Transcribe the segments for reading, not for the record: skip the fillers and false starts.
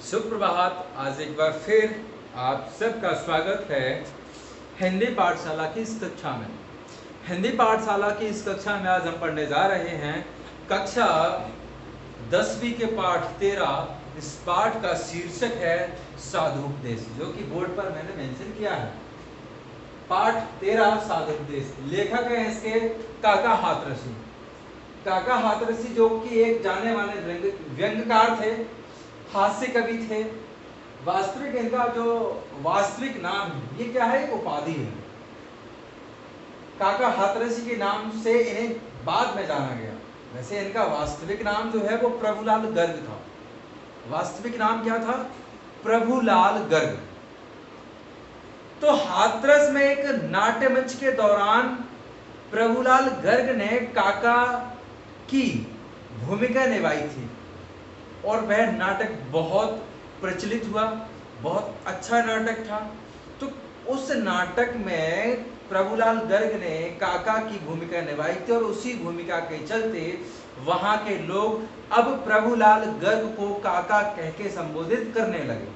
सुप्रभात। आज एक बार फिर आप सबका स्वागत है हिंदी पाठशाला की इस कक्षा में। हिंदी पाठशाला की इस कक्षा में आज हम पढ़ने जा रहे हैं कक्षा 10वीं के पाठ 13। इस पाठ का शीर्षक है साधुपदेश, जो कि बोर्ड पर मैंने मेंशन किया है। पाठ 13 साधुपदेश। लेखक है इसके काका हाथरसी। काका हाथरसी जो कि एक जाने माने व्यंग्यकार थे, हास्य कवि थे। वास्तविक इनका जो वास्तविक नाम है ये क्या है, एक उपाधि है। काका हाथरसी के नाम से इन्हें बाद में जाना गया। वैसे इनका वास्तविक नाम जो है वो प्रभुलाल गर्ग था। वास्तविक नाम क्या था? प्रभुलाल गर्ग। तो हाथरस में एक नाट्य मंच के दौरान प्रभुलाल गर्ग ने काका की भूमिका निभाई थी और वह नाटक बहुत प्रचलित हुआ, बहुत अच्छा नाटक था। तो उस नाटक में प्रभुलाल गर्ग ने काका की भूमिका निभाई थी और उसी भूमिका के चलते वहां के लोग अब प्रभुलाल गर्ग को काका कह के संबोधित करने लगे।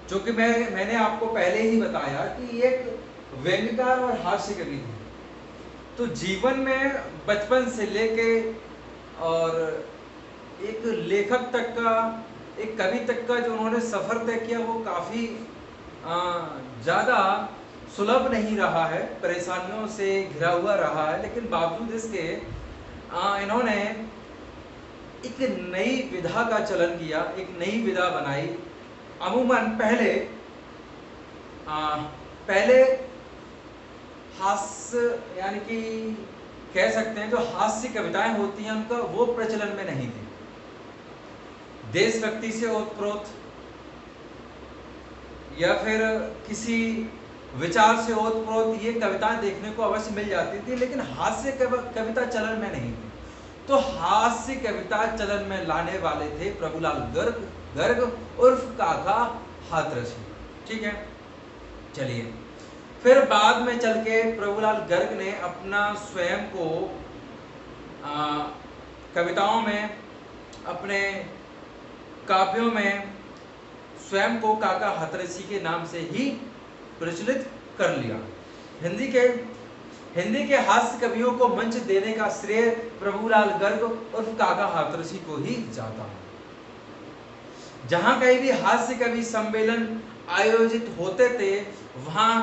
क्योंकि मैंने आपको पहले ही बताया कि एक व्यंग्यकार और हास्य कवि थे। तो जीवन में बचपन से लेके और एक लेखक तक का, एक कवि तक का जो उन्होंने सफर तय किया वो काफी ज्यादा सुलभ नहीं रहा है, परेशानियों से घिरा हुआ रहा है। लेकिन बावजूद इसके इन्होंने एक नई विधा का चलन किया, एक नई विधा बनाई। अमूमन पहले हास्य यानी कि कह सकते हैं जो हास्य कविताएं होती हैं उनका वो प्रचलन में नहीं थी। देशभक्ति से ओतप्रोत या फिर किसी विचार से ओतप्रोत ये कविताएं देखने को अवश्य मिल जाती थी, लेकिन हास्य कविता चलन में नहीं थी। तो हास्य कविता चलन में लाने वाले थे प्रभुलाल गर्ग उर्फ काका हाथरसी। ठीक है, चलिए। फिर बाद में चल के प्रभुलाल गर्ग ने अपना स्वयं को कविताओं में, अपने काव्यों में स्वयं को काका हाथरसी के नाम से ही प्रचलित कर लिया। हिंदी के हास्य कवियों को मंच देने का श्रेय प्रभुलाल गर्ग और काका हाथरसी को ही जाता है। जहां कहीं भी हास्य कवि सम्मेलन आयोजित होते थे वहां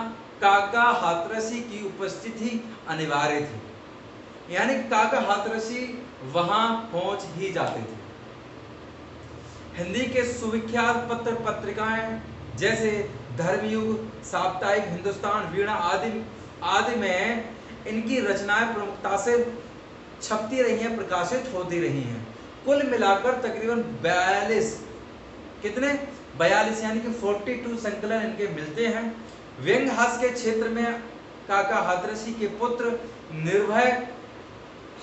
काका हाथरसी की उपस्थिति अनिवार्य थी, यानी काका हाथरसी वहां पहुंच ही जाते थे। हिंदी के सुविख्यात पत्र पत्रिकाएं जैसे धर्मयुग, साप्ताहिक हिंदुस्तान, वीणा आदि में इनकी रचनाएं प्रमुखता से छपती रही हैं, प्रकाशित होती रही हैं। कुल मिलाकर तकरीबन 42 यानी कि 42 संकलन इनके मिलते हैं। व्यंग्य हास्य के क्षेत्र में काका हाथरसी के पुत्र निर्भय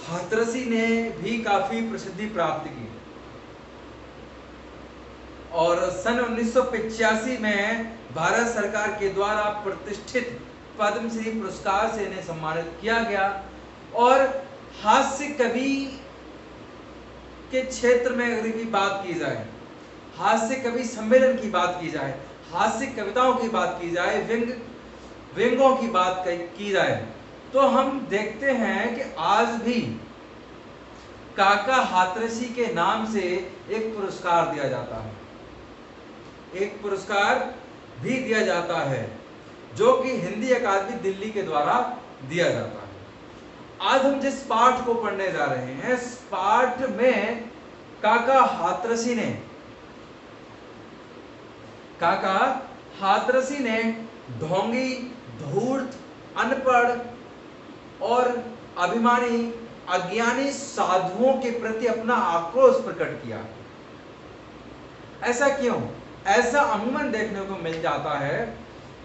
हाथरसी ने भी काफी प्रसिद्धि प्राप्त की और सन 1985 में भारत सरकार के द्वारा प्रतिष्ठित पद्मश्री पुरस्कार से इन्हें सम्मानित किया गया। और हास्य कवि के क्षेत्र में अगर की बात की जाए, हास्य कवि सम्मेलन की बात की जाए, हास्य कविताओं की बात की जाए, व्यंग्यों की बात की जाए, तो हम देखते हैं कि आज भी काका हाथरसी के नाम से एक पुरस्कार दिया जाता है, एक पुरस्कार भी दिया जाता है जो कि हिंदी अकादमी दिल्ली के द्वारा दिया जाता है। आज हम जिस पाठ को पढ़ने जा रहे हैं, इस पाठ में काका हाथरसी ने ढोंगी, धूर्त, अनपढ़ और अभिमानी अज्ञानी साधुओं के प्रति अपना आक्रोश प्रकट किया। ऐसा क्यों? ऐसा अमूमन देखने को मिल जाता है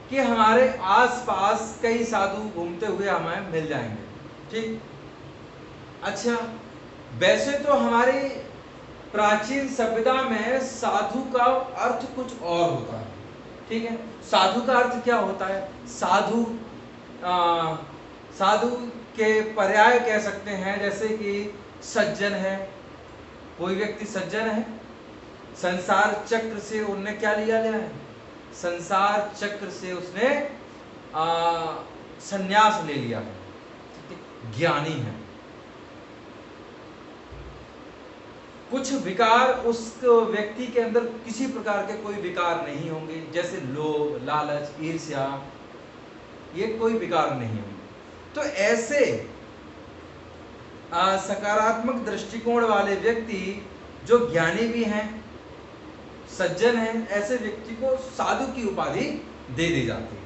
कि हमारे आसपास कई साधु घूमते हुए हमें मिल जाएंगे। ठीक, अच्छा, वैसे तो हमारी प्राचीन सभ्यता में साधु का अर्थ कुछ और होता है। ठीक है, साधु का अर्थ क्या होता है? साधु के पर्याय कह सकते हैं, जैसे कि सज्जन है, कोई व्यक्ति सज्जन है, संसार चक्र से उनने क्या लिया है, संसार चक्र से उसने संन्यास ले लिया है, ज्ञानी है। कुछ विकार उस व्यक्ति के अंदर किसी प्रकार के कोई विकार नहीं होंगे, जैसे लोभ, लालच, ईर्ष्या, ये कोई विकार नहीं होंगे। तो ऐसे सकारात्मक दृष्टिकोण वाले व्यक्ति जो ज्ञानी भी हैं, सज्जन हैं, ऐसे व्यक्ति को साधु की उपाधि दे दी जाती है।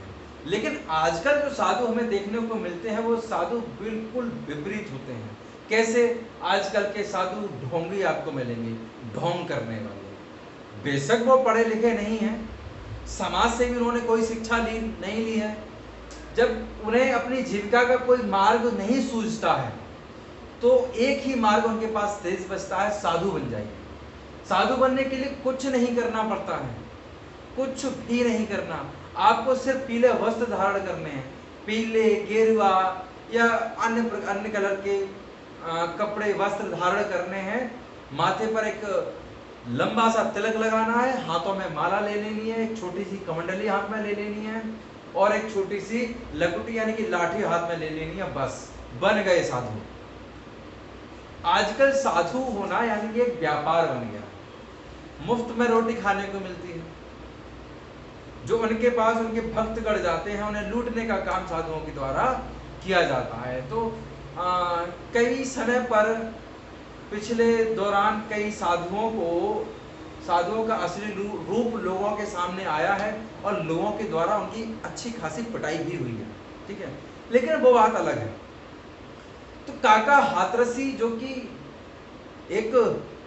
लेकिन आजकल जो साधु हमें देखने को मिलते हैं वो साधु बिल्कुल विपरीत होते हैं। कैसे? आजकल के साधु ढोंगी आपको मिलेंगे, ढोंग करने वाले। बेशक वो पढ़े लिखे नहीं हैं, समाज से भी उन्होंने कोई शिक्षा नहीं ली है, जब उन्हें अपनी जीविका का कोई मार्ग नहीं सूझता है तो एक ही मार्ग उनके पास तेज बचता है, साधु बन जाइए। साधु बनने के लिए कुछ नहीं करना पड़ता है, कुछ भी नहीं करना, आपको सिर्फ पीले वस्त्र धारण करने हैं, पीले, गेरुआ या अन्य कलर के कपड़े, वस्त्र धारण करने हैं, माथे पर एक लंबा सा तिलक लगाना है, हाथों में माला ले लेनी है, एक छोटी सी कमंडली हाथ में ले लेनी है और एक छोटी सी लकुटी यानी कि लाठी हाथ में ले लेनी है, बस बन गए साधु। आजकल साधु होना यानी कि एक व्यापार बन गया, मुफ्त में रोटी खाने को मिलती है, जो उनके पास उनके भक्त गढ़ जाते हैं उन्हें लूटने का काम साधुओं के द्वारा किया जाता है। तो कई समय पर पिछले दौरान कई साधुओं का असली रूप लोगों के सामने आया है और लोगों के द्वारा उनकी अच्छी खासी पिटाई भी हुई है, ठीक है, लेकिन वो बात अलग है। तो काका हाथरसी जो कि एक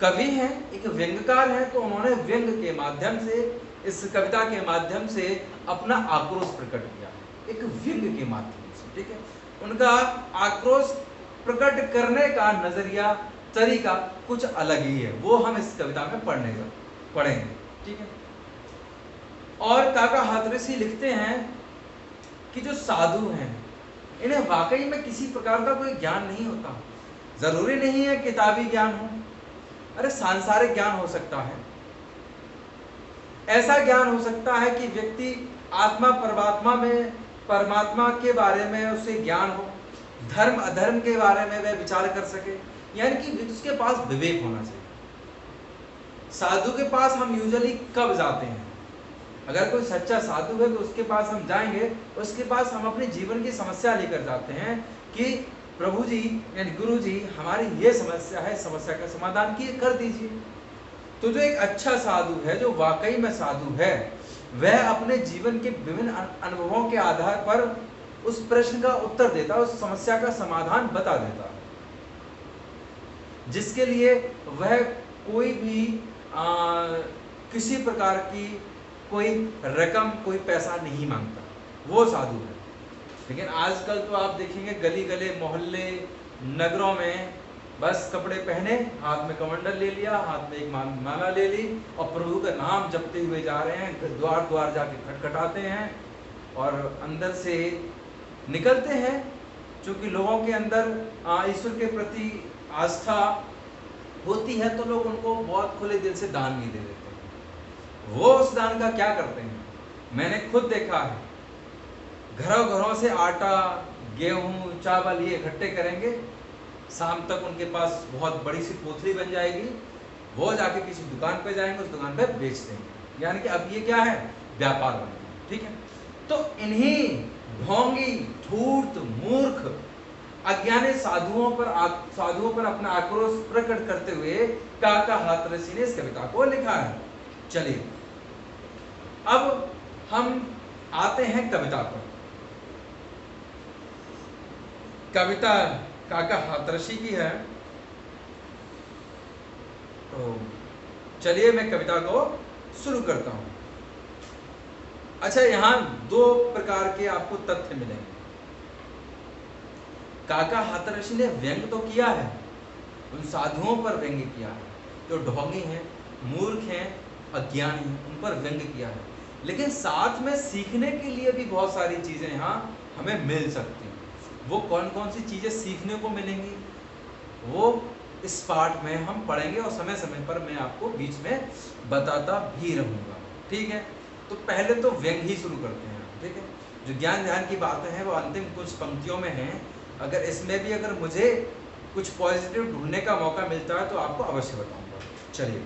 कवि हैं, एक व्यंग्यकार हैं, तो उन्होंने व्यंग के माध्यम से, इस कविता के माध्यम से अपना आक्रोश प्रकट किया, एक व्यंग के माध्यम से, ठीक है। उनका आक्रोश प्रकट करने का नजरिया, तरीका कुछ अलग ही है, वो हम इस कविता में पढ़ेंगे, ठीक है। और काका हाथरसी लिखते हैं कि जो साधु हैं इन्हें वाकई में किसी प्रकार का कोई ज्ञान नहीं होता। जरूरी नहीं है किताबी ज्ञान हो, अरे सांसारिक ज्ञान हो सकता है। ऐसा ज्ञान हो सकता है कि व्यक्ति आत्मा परमात्मा के बारे में उसे ज्ञान हो, धर्म अधर्म के बारे में वह विचार कर सके, यानी कि उसके पास विवेक होना चाहिए। साधु के पास हम यूजुअली कब जाते हैं? अगर कोई सच्चा साधु है तो उसके पास हम जाएंगे, उसके पास हम अपने जीवन की समस्या लेकर जाते हैं कि प्रभु जी यानी गुरु जी हमारी ये समस्या है, समस्या का समाधान कर दीजिए। तो जो एक अच्छा साधु है, जो वाकई में साधु है, वह अपने जीवन के विभिन्न अनुभवों के आधार पर उस प्रश्न का उत्तर देता है, उस समस्या का समाधान बता देता है, जिसके लिए वह कोई भी किसी प्रकार की कोई रकम, कोई पैसा नहीं मांगता, वो साधु है। लेकिन आजकल तो आप देखेंगे गली गले, मोहल्ले, नगरों में बस कपड़े पहने, हाथ में कमंडल ले लिया, हाथ में एक माला ले ली और प्रभु का नाम जपते हुए जा रहे हैं, द्वार द्वार जाके खटखटाते हैं और अंदर से निकलते हैं। क्योंकि लोगों के अंदर ईश्वर के प्रति आस्था होती है तो लोग उनको बहुत खुले दिल से दान भी दे देते हैं। वो उस दान का क्या करते हैं, मैंने खुद देखा है, घरों घरों से आटा, गेहूं, चावल ये इकट्ठे करेंगे, शाम तक उनके पास बहुत बड़ी सी पोथली बन जाएगी, वो जाके किसी दुकान पे जाएंगे, उस दुकान पे बेच देंगे, यानी कि अब ये क्या है, व्यापार बन गया, ठीक है। तो इन्हीं ढोंगी, धूर्त, मूर्ख, अज्ञानी साधुओं पर अपना आक्रोश प्रकट करते हुए काका हाथरसी ने इस कविता को लिखा है। चलिए अब हम आते हैं कविता पर। कविता काका हाथरसी की है, तो चलिए मैं कविता को शुरू करता हूं। अच्छा, यहां दो प्रकार के आपको तथ्य मिलेंगे। काका हाथरसी ने व्यंग तो किया है, उन साधुओं पर व्यंग किया है जो ढोंगी हैं, मूर्ख हैं, अज्ञानी हैं, उन पर व्यंग किया है। लेकिन साथ में सीखने के लिए भी बहुत सारी चीजें यहाँ हमें मिल सकती हैं। वो कौन कौन सी चीजें सीखने को मिलेंगी, वो इस पाठ में हम पढ़ेंगे और समय समय पर मैं आपको बीच में बताता भी रहूँगा। ठीक है, तो पहले तो व्यंग ही शुरू करते हैं। ठीक है, जो ज्ञान ध्यान की बातें हैं वो अंतिम कुछ पंक्तियों में हैं। अगर इसमें भी अगर मुझे कुछ पॉजिटिव ढूंढने का मौका मिलता है तो आपको अवश्य बताऊंगा। चलिए,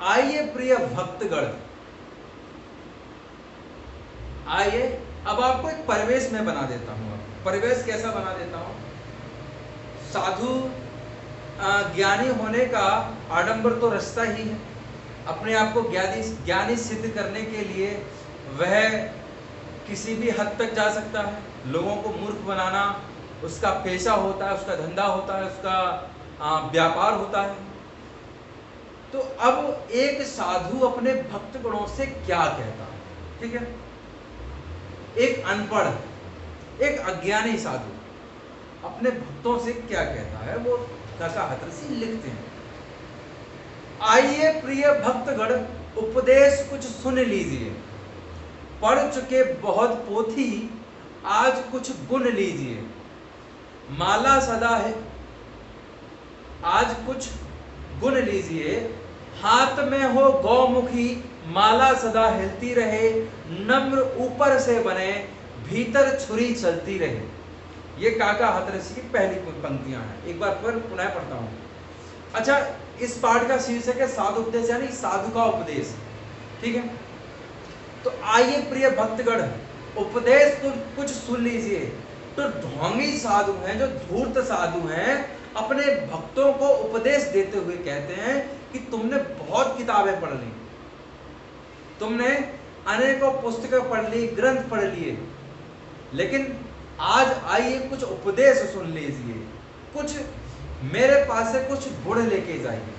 आइए प्रिय भक्तगण, आइए अब आपको एक परिवेश में बना देता हूँ। परिवेश कैसा बना देता हूँ? साधु ज्ञानी होने का आडंबर तो रास्ता ही है। अपने आप को ज्ञानी सिद्ध करने के लिए वह किसी भी हद तक जा सकता है। लोगों को मूर्ख बनाना उसका पेशा होता है, उसका धंधा होता है, उसका व्यापार होता है। तो अब एक साधु अपने भक्त गणों से क्या कहता है? ठीक है, एक अनपढ़, एक अज्ञानी साधु अपने भक्तों से क्या कहता है, वो काका हतरसी लिखते हैं। आइए प्रिय भक्तगण, उपदेश कुछ सुन लीजिए। पढ़ चुके बहुत पोथी, आज कुछ गुण लीजिए। माला सदा है, आज कुछ गुण लीजिए। हाथ में हो गौमुखी, माला सदा हिलती रहे। नम्र ऊपर से बने, भीतर छुरी चलती रहे। ये काका हतरसी की पहली पंक्तियां हैं। एक बार फिर पुनः पढ़ता हूं। अच्छा, इस पाठ का शीर्षक है साधु उपदेश, यानी साधु का उपदेश। ठीक है, तो आइए प्रिय भक्तगण, उपदेश तो कुछ सुन लीजिए। तो ढोंगी साधु हैं, जो धूर्त साधु हैं, अपने भक्तों को उपदेश देते हुए कहते हैं कि तुमने बहुत किताबें पढ़ ली, तुमने अनेकों पुस्तकें पढ़ ली, ग्रंथ पढ़ लिए, लेकिन आज आइए कुछ उपदेश सुन लीजिए, कुछ मेरे पास से कुछ गुण लेके जाइए।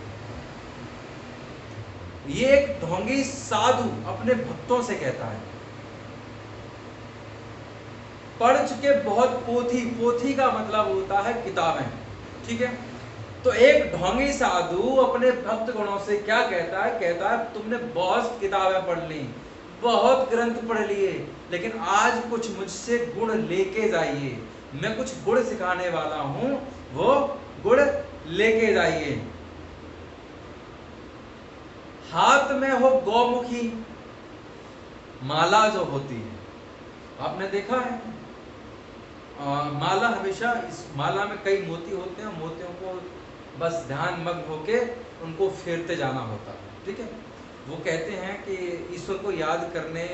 ये एक ढोंगी साधु अपने भक्तों से कहता है। पढ़ चुके बहुत पोथी, पोथी का मतलब होता है किताबें। ठीक है, तो एक ढोंगी साधु अपने भक्त गणों से क्या कहता है? कहता है तुमने बहुत किताबें पढ़ ली, बहुत ग्रंथ पढ़ लिए, लेकिन आज कुछ मुझसे गुण लेके जाइए। मैं कुछ गुण सिखाने वाला हूं, वो गुण लेके जाइए। हाथ में हो गौमुखी, माला जो होती है, आपने देखा है माला, हमेशा इस माला में कई मोती होते हैं, मोतियों को बस ध्यान मग्न होके उनको फेरते जाना होता है। ठीक है, वो कहते हैं कि ईश्वर को याद करने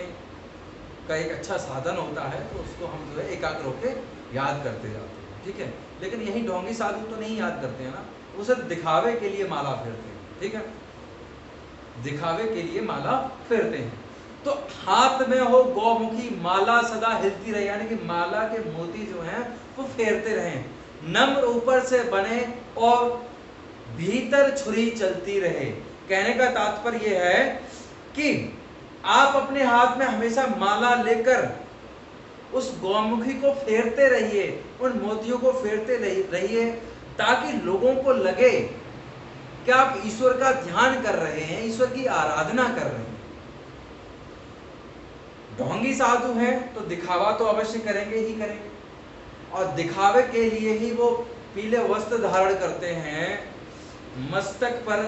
का एक अच्छा साधन होता है, तो उसको हम जो है एकाग्र होकर याद करते जाते हैं। ठीक है, लेकिन यही ढोंगी साधु तो नहीं याद करते हैं ना, वो सिर्फ दिखावे के लिए माला फेरते हैं। ठीक है, दिखावे के लिए माला फेरते हैं। तो हाथ में हो गौमुखी, माला सदा हिलती रहे, यानी कि माला के मोती जो हैं वो फेरते रहें। नम्र ऊपर से बने और भीतर छुरी चलती रहे। कहने का तात्पर्य यह है कि आप अपने हाथ में हमेशा माला लेकर उस गौमुखी को फेरते रहिए, उन मोतियों को फेरते रहिए, ताकि लोगों को लगे कि आप ईश्वर का ध्यान कर रहे हैं, ईश्वर की आराधना कर रहे हैं। ढोंगी साधु हैं तो दिखावा तो अवश्य करेंगे ही करेंगे, और दिखावे के लिए ही वो पीले वस्त्र धारण करते हैं, मस्तक पर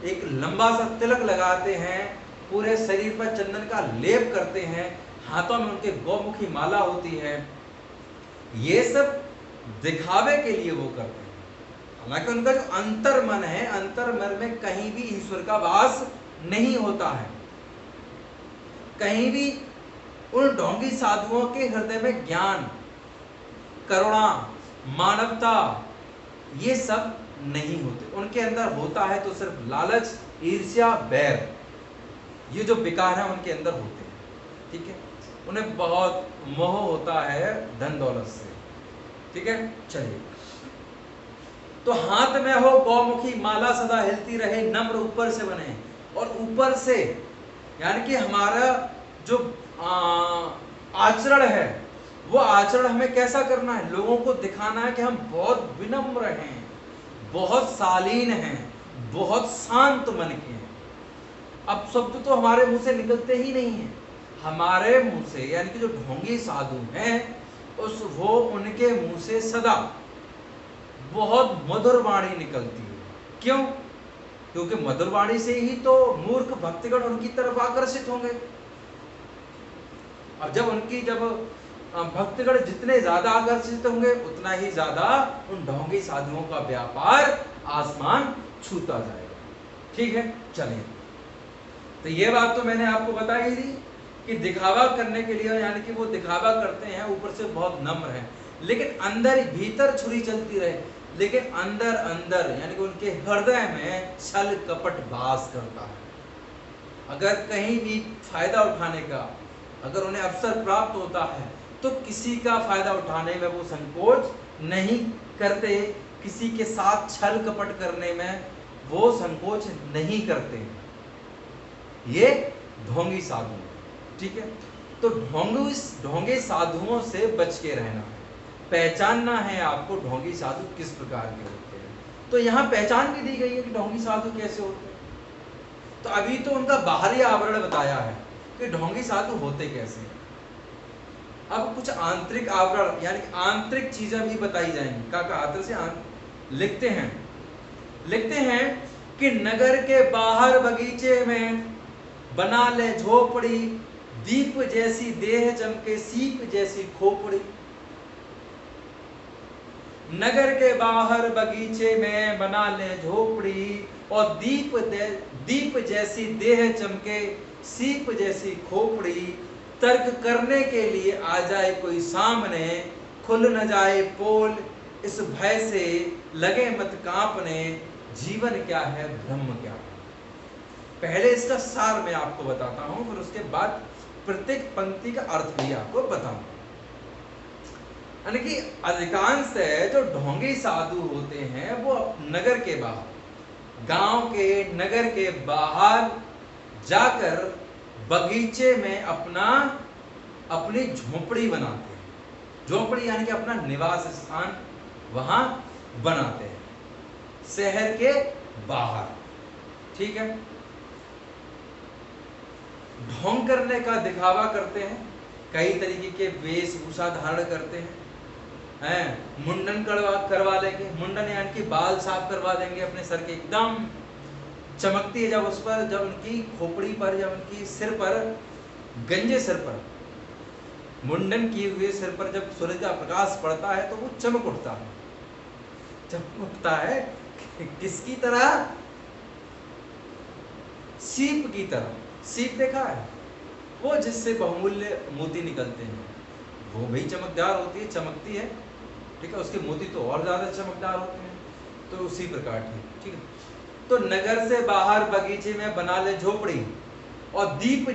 एक लंबा सा तिलक लगाते हैं, पूरे शरीर पर चंदन का लेप करते हैं, हाथों में उनके गौमुखी माला होती है। ये सब दिखावे के लिए वो करते हैं। हालांकि उनका जो अंतर मन है, अंतर मन में कहीं भी ईश्वर का वास नहीं होता है। कहीं भी उन ढोंगी साधुओं के हृदय में ज्ञान, करुणा, मानवता, ये सब नहीं होते। उनके अंदर होता है तो सिर्फ लालच, ईर्ष्या, बैर, ये जो विकार है उनके अंदर होते हैं। ठीक है, उन्हें बहुत मोह होता है धन दौलत से। ठीक है, चलिए, तो हाथ में हो गौमुखी, माला सदा हिलती रहे, नम्र ऊपर से बने। और ऊपर से यानी कि हमारा जो आचरण है, वो आचरण हमें कैसा करना है? लोगों को दिखाना है कि हम बहुत विनम्र हैं, बहुत शालीन हैं, बहुत शांत मन के हैं। अब शब्द तो हमारे मुंह से निकलते ही नहीं है, हमारे मुंह से, यानी कि जो ढोंगी साधु हैं वो उनके मुंह से सदा बहुत मधुर वाणी निकलती है। क्यों? क्योंकि मधुर वाणी से ही तो मूर्ख भक्तगण उनकी तरफ आकर्षित होंगे। और जब भक्तगण जितने ज्यादा आकर्षित होंगे उतना ही ज्यादा उन ढोंगी साधुओं का व्यापार आसमान छूता जाएगा। ठीक है, चलिए, तो ये बात तो मैंने आपको बताई थी कि दिखावा करने के लिए, यानी कि वो दिखावा करते हैं, ऊपर से बहुत नम्र हैं, लेकिन अंदर भीतर छुरी चलती रहे, लेकिन अंदर अंदर यानी कि उनके हृदय में छल कपट वास करता है। अगर कहीं भी फायदा उठाने का अगर उन्हें अवसर प्राप्त होता है तो किसी का फायदा उठाने में वो संकोच नहीं करते, किसी के साथ छल कपट करने में वो संकोच नहीं करते। ये ढोंगी साधु, ठीक है। तो ढोंगे साधुओं से बच के रहना है, पहचानना है आपको ढोंगी साधु किस प्रकार के होते हैं। तो यहाँ पहचान भी दी गई है कि ढोंगी साधु कैसे होते हैं। तो अभी तो उनका बाहरी आवरण बताया है कि ढोंगी साधु होते कैसे हैं। अब कुछ आंतरिक आवरण यानी आंतरिक चीजें भी बताई जाएंगी। का हाथ से लिखते हैं कि नगर के बाहर बगीचे में बना ले झोपड़ी, दीप जैसी देह चमके सीप जैसी खोपड़ी। नगर के बाहर बगीचे में बना ले झोपड़ी और दीप जैसी देह चमके सीप जैसी खोपड़ी। तर्क करने के लिए आ जाए कोई सामने, खुल न जाए पोल इस भय से लगे मत कांपने। जीवन क्या है, ब्रह्म क्या है। पहले इसका सार मैं आपको बताता हूं, फिर उसके बाद प्रत्येक पंक्ति का अर्थ भी आपको बताऊंगा। यानी कि अधिकांश जो ढोंगी साधु होते हैं वो नगर के बाहर, गांव के, नगर के बाहर जाकर बगीचे में अपनी झोपड़ी बनाते हैं। झोपड़ी यानी कि अपना निवास स्थान वहां बनाते हैं, शहर के बाहर, ठीक है। ढोंग करने का दिखावा करते हैं, कई तरीके के वेशभूषा धारण करते हैं, मुंडन करवा लेंगे। मुंडन यानी कि बाल साफ करवा देंगे अपने सर के, एकदम चमकती है जब उस पर, जब उनकी खोपड़ी पर, जब उनकी सिर पर, गंजे सिर पर, मुंडन किए हुए सिर पर जब सूरज का प्रकाश पड़ता है तो वो चमक उठता है। चमक उठता है किसकी तरह? सीप की तरह। सीप देखा है, वो जिससे बहुमूल्य मोती निकलते हैं, वो भी चमकदार होती है, चमकती है, ठीक है। उसके मोती तो और ज्यादा चमकदार होते हैं। तो उसी प्रकार की, ठीक है। तो नगर से बाहर बगीचे में बना ले झोपड़ी और दीप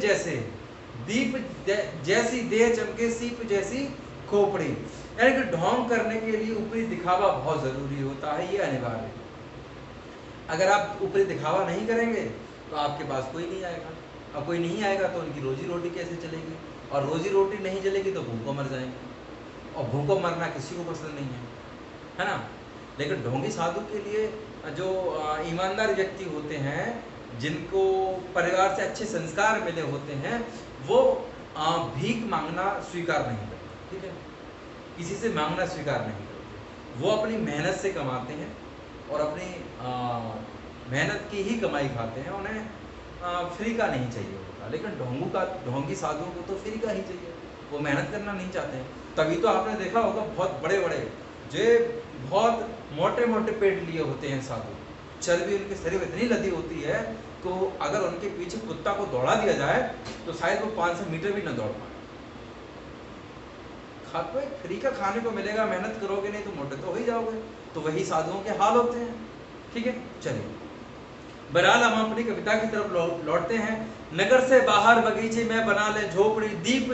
जैसी देह चमके सीप जैसी खोपड़ी। यानी कि ढोंग करने के लिए ऊपरी दिखावा बहुत जरूरी होता है, ये अनिवार्य है। अगर आप ऊपरी दिखावा नहीं करेंगे तो आपके पास कोई नहीं आएगा, और कोई नहीं आएगा तो उनकी रोजी रोटी कैसे चलेगी, और रोजी रोटी नहीं चलेगी तो भूखों मर जाएंगे, और भूखों मरना किसी को पसंद नहीं है ना। लेकिन ढोंगी साधु के लिए जो ईमानदार व्यक्ति होते हैं, जिनको परिवार से अच्छे संस्कार मिले होते हैं, वो भीख मांगना स्वीकार नहीं करते, ठीक है। किसी से मांगना स्वीकार नहीं करते, वो अपनी मेहनत से कमाते हैं और अपनी मेहनत की ही कमाई खाते हैं। उन्हें फ्री का नहीं चाहिए होता। लेकिन ढोंगी साधुओं को तो फ्री का ही चाहिए, वो मेहनत करना नहीं चाहते हैं। तभी तो आपने देखा होगा बहुत बड़े बड़े जो बहुत मोटे मोटे पेट लिए होते हैं साधु, चर्बी उनके शरीर में इतनी लदी होती है तो अगर उनके पीछे कुत्ता को दौड़ा दिया जाए तो शायद वो 500 मीटर भी न दौड़ पाए। फ्री का खाने को मिलेगा, मेहनत करोगे नहीं तो मोटे तो हो ही जाओगे। तो वही साधुओं के हाल होते हैं, ठीक है। चलिए, बहरहाल हम अपनी कविता की तरफ लौटते हैं। नगर से बाहर बगीचे में बना ले झोपड़ी, दीप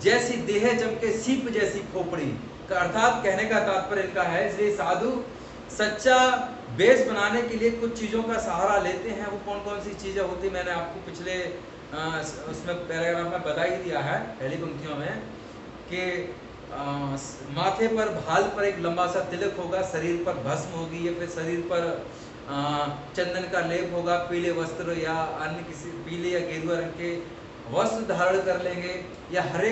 जैसी देह चमके सीप जैसी खोपड़ी का अर्थात कहने का तात्पर्य इनका है, इसलिए साधु सच्चा बेस बनाने के लिए कुछ चीजों का सहारा लेते हैं। वो कौन कौन सी चीजें होती, मैंने आपको पिछले उसमें पैराग्राफ में बता ही दिया है पहली पंक्तियों में, कि माथे पर भाल पर एक लंबा सा तिलक होगा, शरीर पर भस्म होगी, या फिर शरीर पर चंदन का लेप होगा, पीले वस्त्र या अन्य किसी पीले या गेरुआ रंग के वस्त्र धारण कर लेंगे, या हरे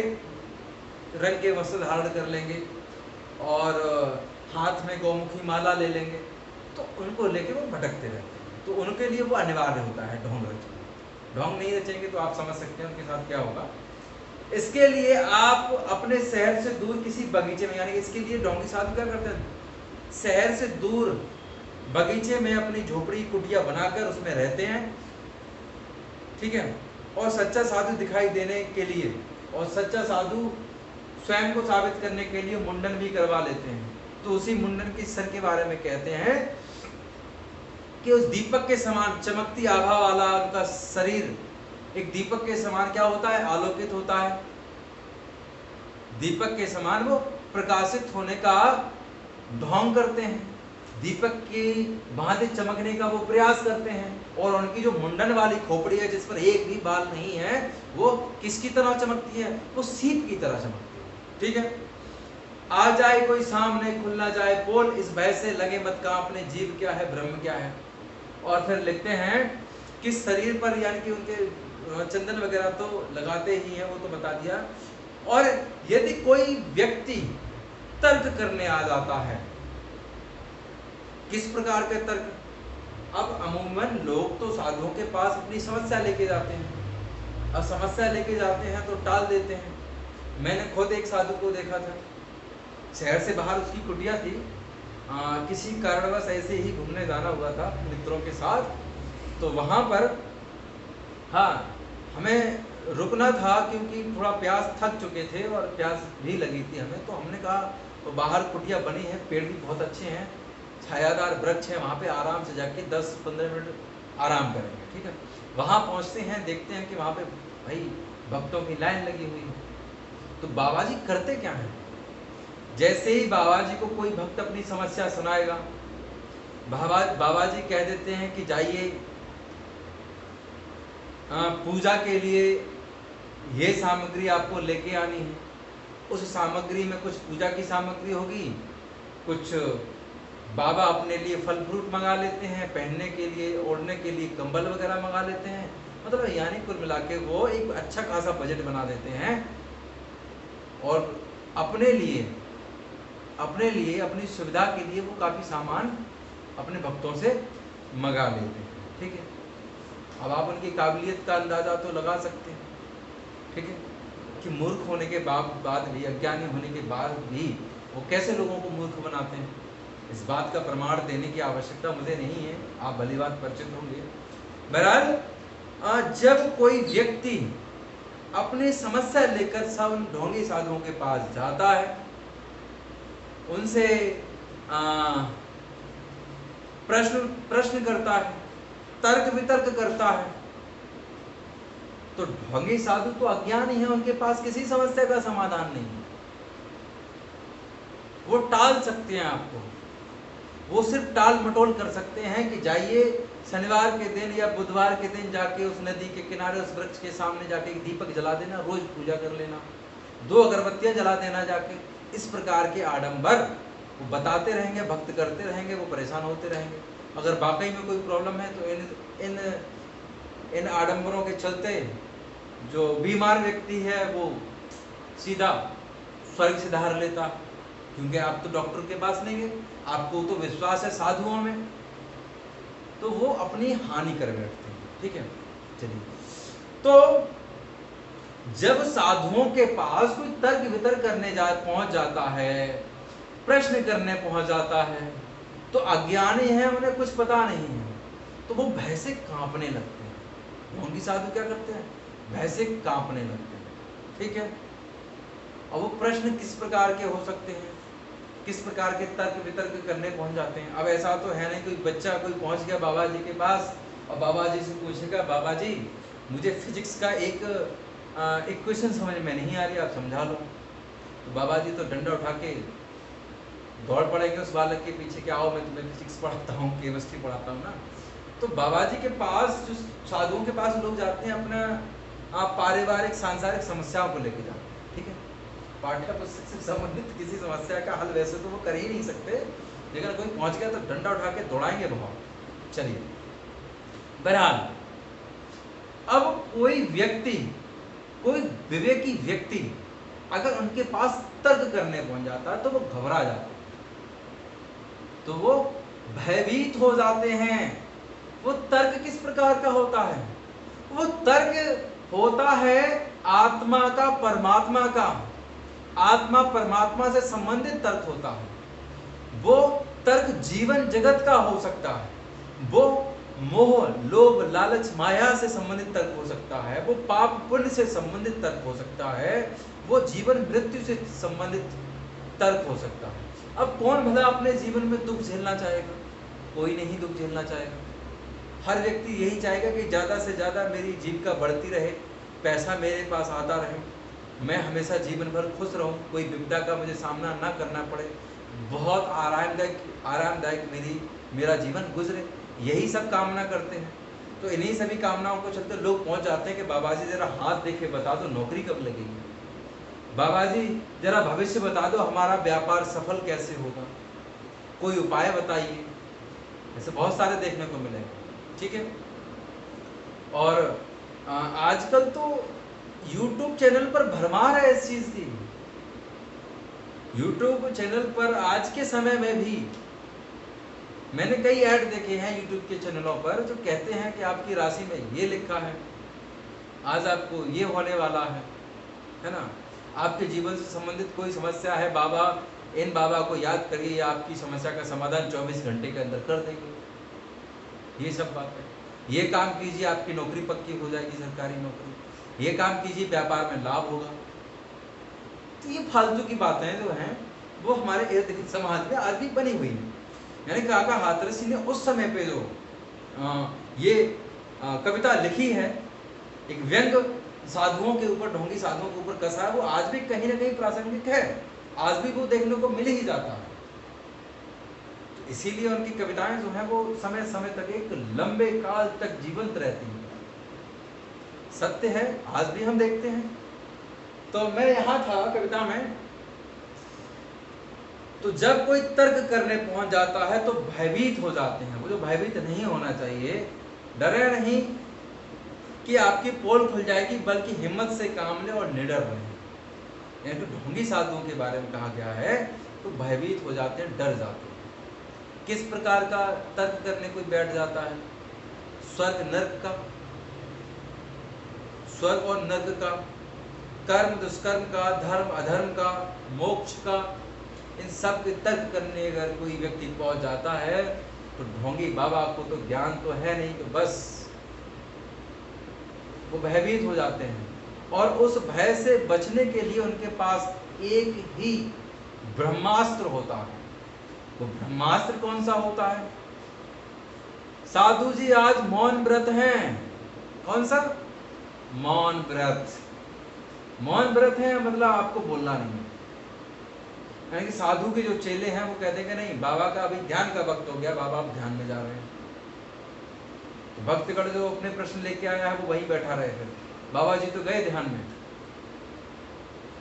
रंग के वस्त्र धारण कर लेंगे, और हाथ में गौमुखी माला ले लेंगे, तो उनको लेके वो भटकते रहते हैं। तो उनके लिए वो अनिवार्य होता है ढोंग रचना। ढोंग नहीं रचेंगे तो आप समझ सकते हैं उनके साथ क्या होगा। इसके लिए आप अपने शहर से दूर किसी बगीचे में, यानी इसके लिए ढोंगी साधु क्या करते हैं, शहर से दूर बगीचे में अपनी झोपड़ी कुटिया बनाकर उसमें रहते हैं, ठीक है। और सच्चा साधु दिखाई देने के लिए और सच्चा साधु स्वयं को साबित करने के लिए मुंडन भी करवा लेते हैं। तो उसी मुंडन के सर के बारे में कहते हैं कि उस दीपक के समान चमकती आभा वाला उनका शरीर एक दीपक के समान क्या होता है, आलोकित होता है। दीपक के समान वो प्रकाशित होने का ढोंग करते हैं, दीपक की भांति चमकने का वो प्रयास करते हैं। और उनकी जो मुंडन वाली खोपड़ी है जिस पर एक भी बाल नहीं है, वो किसकी तरह चमकती है, वो सीप की तरह चमकती है, ठीक है। आ जाए कोई सामने खुल ना जाए पोल, इस भय से लगे मत कांपने, जीव क्या है ब्रह्म क्या है। और फिर लिखते हैं कि शरीर पर, यानी कि उनके चंदन वगैरह तो लगाते ही हैं, वो तो बता दिया। और यदि कोई व्यक्ति तर्क करने आ जाता है, किस प्रकार के तर्क, अब अमूमन लोग तो साधुओं के पास अपनी समस्या लेके जाते हैं। अब समस्या लेके जाते हैं तो टाल देते हैं। मैंने खुद एक साधु को देखा था, शहर से बाहर उसकी कुटिया थी, किसी कारणवश ऐसे ही घूमने जाना हुआ था मित्रों के साथ। तो वहां पर हाँ हमें रुकना था क्योंकि थोड़ा प्यास, थक चुके थे और प्यास भी लगी थी हमें। तो हमने कहा तो बाहर कुटिया बनी है, पेड़ भी बहुत अच्छे हैं, छायादार वृक्ष है, वहाँ पे आराम से जाके 10-15 मिनट आराम करेंगे, ठीक है। वहाँ पहुँचते हैं, देखते हैं कि वहाँ पे भाई भक्तों की लाइन लगी हुई है। तो बाबा जी करते क्या हैं, जैसे ही बाबा जी को कोई भक्त अपनी समस्या सुनाएगा, बाबा जी कह देते हैं कि जाइए पूजा के लिए ये सामग्री आपको लेके आनी है। उस सामग्री में कुछ पूजा की सामग्री होगी, कुछ बाबा अपने लिए फल फ्रूट मंगा लेते हैं, पहनने के लिए, ओढ़ने के लिए कंबल वगैरह मंगा लेते हैं। मतलब यानी कुल मिला के वो एक अच्छा खासा बजट बना देते हैं और अपने लिए अपनी सुविधा के लिए वो काफ़ी सामान अपने भक्तों से मंगा लेते हैं, ठीक है। अब आप उनकी काबिलियत का अंदाज़ा तो लगा सकते हैं, ठीक है, कि मूर्ख होने के बाद भी, अज्ञानी होने के बाद भी वो कैसे लोगों को मूर्ख बनाते हैं। इस बात का प्रमाण देने की आवश्यकता मुझे नहीं है, आप भली बात परिचित होंगे। बहरहाल जब कोई व्यक्ति अपनी समस्या लेकर सब ढोंगी साधुओं के पास जाता है, उनसे प्रश्न करता है, तर्क वितर्क करता है, तो ढोंगी साधु तो अज्ञानी है, उनके पास किसी समस्या का समाधान नहीं है। वो टाल सकते हैं आपको, वो सिर्फ टाल मटोल कर सकते हैं कि जाइए शनिवार के दिन या बुधवार के दिन जाके उस नदी के किनारे उस वृक्ष के सामने जाके एक दीपक जला देना, रोज पूजा कर लेना, 2 अगरबत्तियां जला देना जाके। इस प्रकार के आडंबर वो बताते रहेंगे, भक्त करते रहेंगे, वो परेशान होते रहेंगे। अगर वाकई में कोई प्रॉब्लम है तो इन आडंबरों के चलते जो बीमार व्यक्ति है वो सीधा स्वर्ग से धार लेता, क्योंकि आप तो डॉक्टर के पास नहीं गए, आपको तो विश्वास है साधुओं में, तो वो अपनी हानि कर बैठते हैं, ठीक है। चलिए, तो जब साधुओं के पास कोई तर्क वितर्क करने पहुंच जाता है, प्रश्न करने पहुंच जाता है, तो अज्ञानी है, उन्हें कुछ पता नहीं है, तो वो भय से कांपने लगते हैं। ढोंगी साधु क्या करते हैं, भय से कांपने लगते हैं, ठीक है। और वो प्रश्न किस प्रकार के हो सकते हैं, किस प्रकार के तर्क वितर्क करने पहुंच जाते हैं। अब ऐसा तो है नहीं कोई बच्चा कोई पहुंच गया बाबा जी के पास और बाबा जी से पूछेगा, बाबा जी मुझे फिजिक्स का एक इक्वेशन समझ में नहीं आ रही, आप समझा लो। तो बाबा जी तो डंडा उठा के दौड़ पड़ेंगे उस बालक के पीछे कि आओ मैं तुम्हें फिजिक्स पढ़ाता हूँ, केमिस्ट्री पढ़ाता हूँ ना। तो बाबा जी के पास, जो साधुओं के पास लोग जाते हैं, अपना पारिवारिक सांसारिक समस्याओं को लेके जाते हैं, ठीक है। पाठ्य पुस्तक से संबंधित किसी समस्या का हल वैसे तो वो कर ही नहीं सकते, लेकिन कोई पहुंच गया तो डंडा उठा के दौड़ाएंगे बहुत। चलिए, बहरहाल अब कोई व्यक्ति, कोई विवेकी व्यक्ति अगर उनके पास तर्क करने पहुंच जाता है तो वो घबरा जाता है, तो वो भयभीत हो जाते हैं। वो तर्क किस प्रकार का होता है? वो तर्क होता है आत्मा का, परमात्मा का। आत्मा परमात्मा से संबंधित तर्क होता है। वो तर्क जीवन जगत का हो सकता है, वो मोह, लोभ, लालच, माया से संबंधित तर्क हो सकता है, वो पाप पुण्य से संबंधित तर्क हो सकता है, वो जीवन मृत्यु से संबंधित तर्क हो सकता है। अब कौन भला अपने जीवन में दुख झेलना चाहेगा? कोई नहीं दुख झेलना चाहेगा। हर व्यक्ति यही चाहेगा कि ज़्यादा से ज़्यादा मेरी जीविका बढ़ती रहे, पैसा मेरे पास आता रहे, मैं हमेशा जीवन भर खुश रहूं, कोई विपदा का मुझे सामना ना करना पड़े, बहुत आरामदायक मेरा जीवन गुजरे। यही सब कामना करते हैं। तो इन्हीं सभी कामनाओं को चलते लोग पहुंच जाते हैं कि बाबा जी जरा हाथ देके बता दो नौकरी कब लगेगी, बाबा जी जरा भविष्य बता दो हमारा व्यापार सफल कैसे होगा, कोई उपाय बताइए। ऐसे बहुत सारे देखने को मिलेंगे, ठीक है। और आजकल तो YouTube चैनल पर भरमार है इस चीज की। YouTube चैनल पर आज के समय में भी मैंने कई ऐड देखे हैं YouTube के चैनलों पर जो कहते हैं कि आपकी राशि में ये लिखा है, आज आपको ये होने वाला है ना, आपके जीवन से संबंधित कोई समस्या है, बाबा इन बाबा को याद करिए, आपकी समस्या का समाधान 24 घंटे के अंदर कर देंगे। ये सब बात है। ये काम कीजिए आपकी नौकरी पक्की हो जाएगी, सरकारी नौकरी, ये काम कीजिए व्यापार में लाभ होगा। तो ये फालतू की बातें जो हैं वो हमारे इर्द गिर्द समाज में आज भी बनी हुई है। यानी काका हाथरस जी ने उस समय पे जो ये कविता लिखी है, एक व्यंग साधुओं के ऊपर, ढोंगी साधुओं के ऊपर कसा है, वो आज भी कहीं ना कहीं प्रासंगिक है, आज भी वो देखने को मिल ही जाता है। तो इसीलिए उनकी कविताएं जो हैं वो समय समय तक, एक लंबे काल तक जीवंत रहती हैं। सत्य है, आज भी हम देखते हैं। तो मैं यहाँ था कविता में, तो जब कोई तर्क करने पहुंच जाता है तो भयभीत हो जाते हैं। वो जो भयभीत नहीं होना चाहिए, डरे नहीं कि आपकी पोल खुल जाएगी, बल्कि हिम्मत से काम ले और निडर रहे। यानी तो ढोंगी साधुओं के बारे में कहा गया है, तो भयभीत हो जाते हैं, डर जाते हैं। किस प्रकार का तर्क करने कोई बैठ जाता है? स्वर्ग नर्क का, स्वर्ग और नर्क का, कर्म दुष्कर्म का, धर्म अधर्म का, मोक्ष का, इन सब के तर्क करने अगर कोई व्यक्ति पहुंच जाता है तो ढोंगी बाबा को तो ज्ञान तो है नहीं, तो बस वो भयभीत हो जाते हैं। और उस भय से बचने के लिए उनके पास एक ही ब्रह्मास्त्र होता है। वो ब्रह्मास्त्र कौन सा होता है? साधु जी आज मौन व्रत हैं। कौन सा? मौन व्रत। मौन व्रत है मतलब आपको बोलना नहीं। यानी कि साधु के जो चेले हैं वो कहते हैं कि नहीं, बाबा का अभी ध्यान का वक्त हो गया, बाबा आप ध्यान में जा रहे हैं। तो भक्तगण जो अपने प्रश्न लेके आया है वो वहीं बैठा रहे। फिर बाबा जी तो गए ध्यान में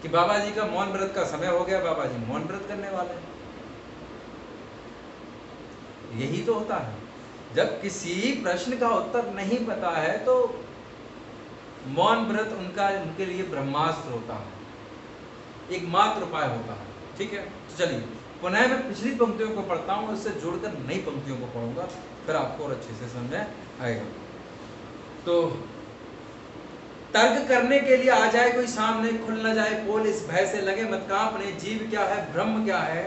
कि बाबा जी का मौन व्रत का समय हो गया, बाबा जी मौन व्रत करने वाले हैं। यही तो होता है, जब किसी प्रश्न का उत्तर नहीं पता है तो मौन व्रत उनके लिए ब्रह्मास्त्र होता है, एक मात्र उपाय होता है। ठीक है, तो चलिए पुनः मैं पिछली पंक्तियों को पढ़ता हूँ, उससे जोड़कर नई पंक्तियों को पढ़ूंगा, फिर आपको और अच्छे से समझ आएगा। तो तर्क करने के लिए आ जाए कोई सामने, खुल न जाए पोल, इस भय से लगे मत कांप, अपने जीव क्या है, ब्रह्म क्या है,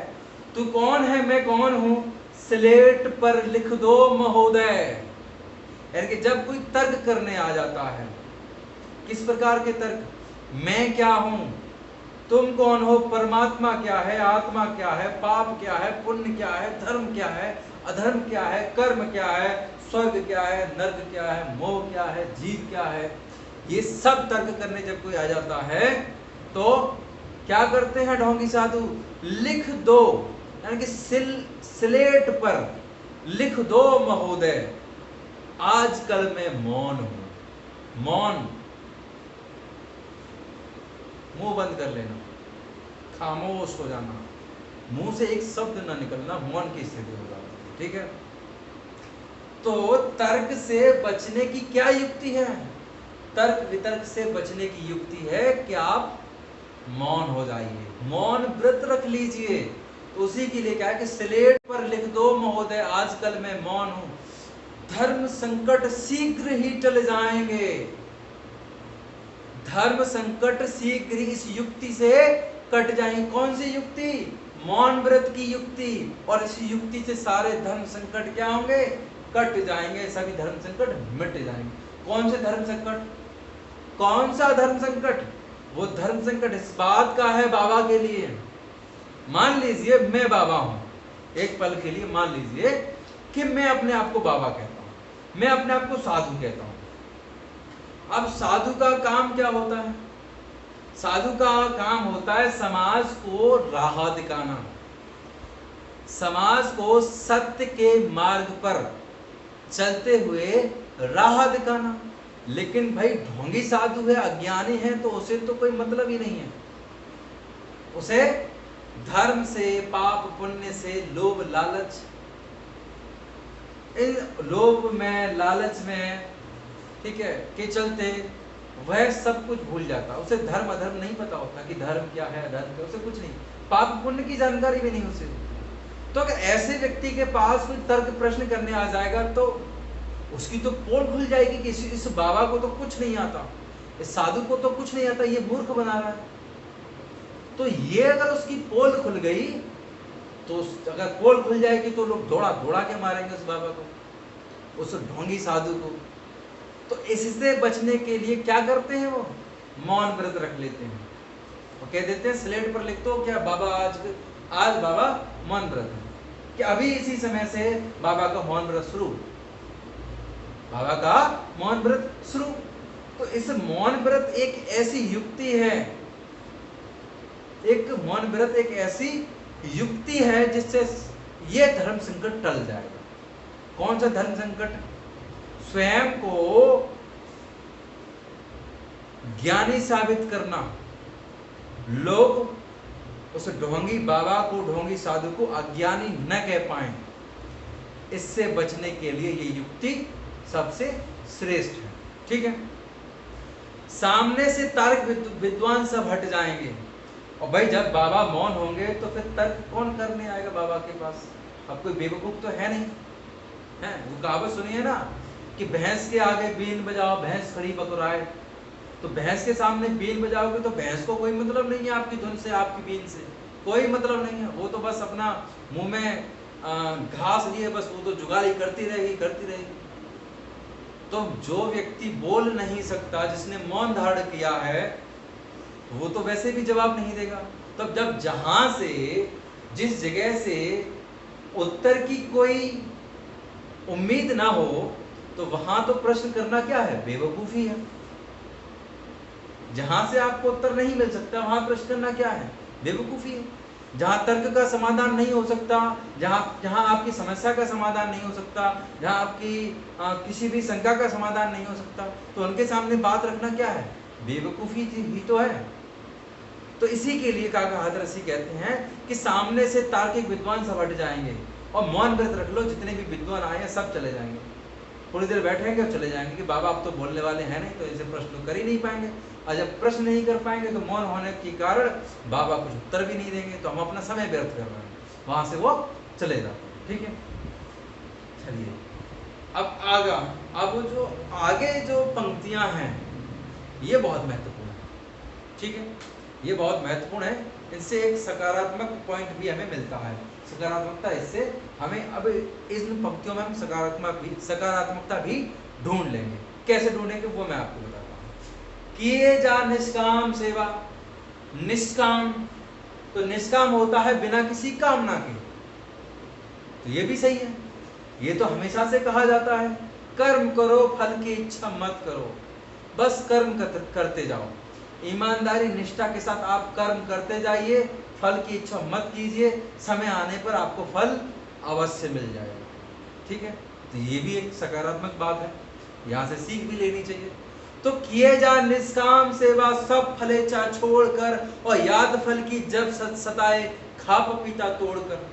तू कौन है, मैं कौन हूं, स्लेट पर लिख दो महोदय। यानी कि जब कोई तर्क करने आ जाता है, किस प्रकार के तर्क? मैं क्या हूं, तुम कौन हो, परमात्मा क्या है, आत्मा क्या है, पाप क्या है, पुण्य क्या है, धर्म क्या है, अधर्म क्या है, कर्म क्या है, स्वर्ग क्या है, नर्क क्या है, मोह क्या है, जीव क्या है, ये सब तर्क करने जब कोई आ जाता है तो क्या करते हैं ढोंगी साधु? लिख दो, यानी कि स्लेट पर लिख दो महोदय, आजकल मैं मौन हूं। मौन, मुंह बंद कर लेना, खामोश हो जाना, मुंह से एक शब्द ना निकलना, मौन की स्थिति हो जाती है। ठीक है, तो तर्क से बचने की क्या युक्ति है? तर्क वितर्क से बचने की युक्ति है कि आप मौन हो जाइए, मौन व्रत रख लीजिए। उसी के लिए क्या है कि स्लेट पर लिख दो महोदय, आजकल मैं मौन हूं, धर्म संकट शीघ्र ही टल जाएंगे। धर्म संकट शीघ्र ही इस युक्ति से कट जाएंगे। कौन सी युक्ति? मौन व्रत की युक्ति। और इस युक्ति से सारे धर्म संकट क्या होंगे? कट जाएंगे, सभी धर्म संकट मिट जाएंगे। कौन से धर्म संकट? कौन सा धर्म संकट? वो धर्म संकट इस बात का है बाबा के लिए, मान लीजिए मैं बाबा हूं, एक पल के लिए मान लीजिए कि मैं अपने आप को बाबा कहता हूं, मैं अपने आप को साधु कहता हूं। अब साधु का काम क्या होता है? साधु का काम होता है समाज को राह दिखाना, समाज को सत्य के मार्ग पर चलते हुए राह दिखाना। लेकिन भाई ढोंगी साधु है, अज्ञानी है, तो उसे तो कोई मतलब ही नहीं है। उसे धर्म से, पाप पुण्य से, लोभ लालच, इन लोभ में, लालच में, ठीक है, के चलते वह सब कुछ भूल जाता। उसे धर्म अधर्म नहीं पता होता कि धर्म क्या है, अधर्म क्या, उसे कुछ नहीं, पाप पुण्य की जानकारी भी नहीं उसे। तो अगर ऐसे व्यक्ति के पास कोई तर्क प्रश्न करने आ जाएगा तो उसकी तो पोल खुल जाएगी कि इस बाबा को तो कुछ नहीं आता, इस साधु को तो कुछ नहीं आता, ये मूर्ख बना रहा है। तो ये अगर उसकी पोल खुल गई, तो अगर पोल खुल जाएगी तो लोग दौड़ा दौड़ा के मारेंगे उस बाबा को, उस ढोंगी साधु को। तो इससे बचने के लिए क्या करते हैं वो? मौन व्रत रख लेते हैं। वो कह देते हैं स्लेट पर लिख दो क्या बाबा आज बाबा मौन व्रत है, कि अभी इसी समय से बाबा का मौन व्रत शुरू, बाबा का मौन व्रत शुरू। तो इस मौन व्रत एक ऐसी युक्ति है, एक मौन व्रत एक ऐसी युक्ति है जिससे ये धर्म संकट टल जाएगा। कौन सा धर्म संकट? स्वयं को ज्ञानी साबित करना, लोग उस ढोंगी बाबा को, ढोंगी साधु को अज्ञानी न कह पाए, इससे बचने के लिए ये युक्ति सबसे श्रेष्ठ है। ठीक है, सामने से तर्क विद्वान सब हट जाएंगे। और भाई जब बाबा मौन होंगे तो फिर तर्क कौन करने आएगा बाबा के पास? अब कोई बेवकूफ तो है नहीं है। वो कहावत सुनी है ना कि भैंस के आगे बीन बजाओ भैंस खड़ी बकराए। तो भैंस के सामने बीन बजाओगे तो भैंस को कोई मतलब नहीं है आपकी धुन से, आपकी बीन से कोई मतलब नहीं है। वो तो बस अपना मुंह में घास लिए बस वो तो जुगाली करती रहेगी। तो जो व्यक्ति बोल नहीं सकता, जिसने मौन धारण किया है, वो तो वैसे भी जवाब नहीं देगा। तब जब जहां से, जिस जगह से उत्तर की कोई उम्मीद ना हो, तो वहां तो प्रश्न करना क्या है? बेवकूफी है। जहां से आपको उत्तर नहीं मिल सकता वहां प्रश्न करना क्या है? बेवकूफी है। जहां तर्क का समाधान नहीं हो सकता, जहां आपकी समस्या का समाधान नहीं हो सकता, जहां आपकी किसी भी शंका का समाधान नहीं हो सकता, तो उनके सामने बात रखना क्या है? बेवकूफी ही तो है। तो इसी के लिए काका हाथरसी कहते हैं कि सामने से तार्किक विद्वान सब हट जाएंगे और मौन व्रत रख लो, जितने भी विद्वान आए हैं सब चले जाएंगे। थोड़ी देर बैठेंगे और चले जाएंगे कि बाबा अब तो बोलने वाले हैं नहीं, तो इसे प्रश्न कर ही नहीं पाएंगे। और जब प्रश्न नहीं कर पाएंगे तो मौन होने के कारण बाबा कुछ उत्तर भी नहीं देंगे, तो हम अपना समय व्यर्थ कर रहे हैं, वहां से वो चले जाते हैं। ठीक है, चलिए अब जो आगे जो पंक्तियां हैं ये बहुत महत्वपूर्ण है। ठीक है, ये बहुत महत्वपूर्ण है। इससे एक सकारात्मक पॉइंट भी हमें मिलता है, सकारात्मकता। इससे हमें अब इन पंक्तियों में हम सकारात्मकता भी ढूंढ लेंगे। कैसे ढूंढेंगे वो मैं आपको बताता हूँ। किए जा निष्काम सेवा। निष्काम, तो निष्काम होता है बिना किसी कामना के, तो ये भी सही है। ये तो हमेशा से कहा जाता है, कर्म करो फल की इच्छा मत करो, बस कर्म करते जाओ। ईमानदारी निष्ठा के साथ आप कर्म करते जाइए, फल की इच्छा मत कीजिए, समय आने पर आपको फल अवश्य मिल जाएगा। ठीक है, तो ये भी एक सकारात्मक बात है, यहाँ से सीख भी लेनी चाहिए। तो किए जा निष्काम सेवा सब फलेच्छा छोड़कर और याद फल की जब सताए खा पपीता तोड़कर।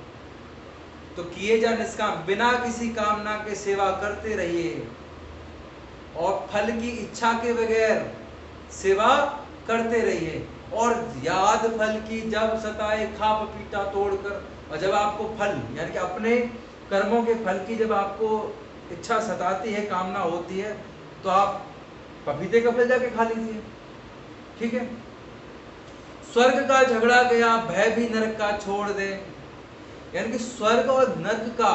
तो किए जा निष्काम, बिना किसी कामना के सेवा करते रहिए और फल की इच्छा के बगैर सेवा करते रहिए। और याद फल की जब सताए खा पपीता तोड़कर, और जब आपको फल यानी कि अपने कर्मों के फल की जब आपको इच्छा सताती है, कामना होती है, तो आप पपीते का फल जाके खा लीजिए, ठीक है। स्वर्ग का झगड़ा गया, भय भी नरक का छोड़ दे। यानी कि स्वर्ग और नरक का,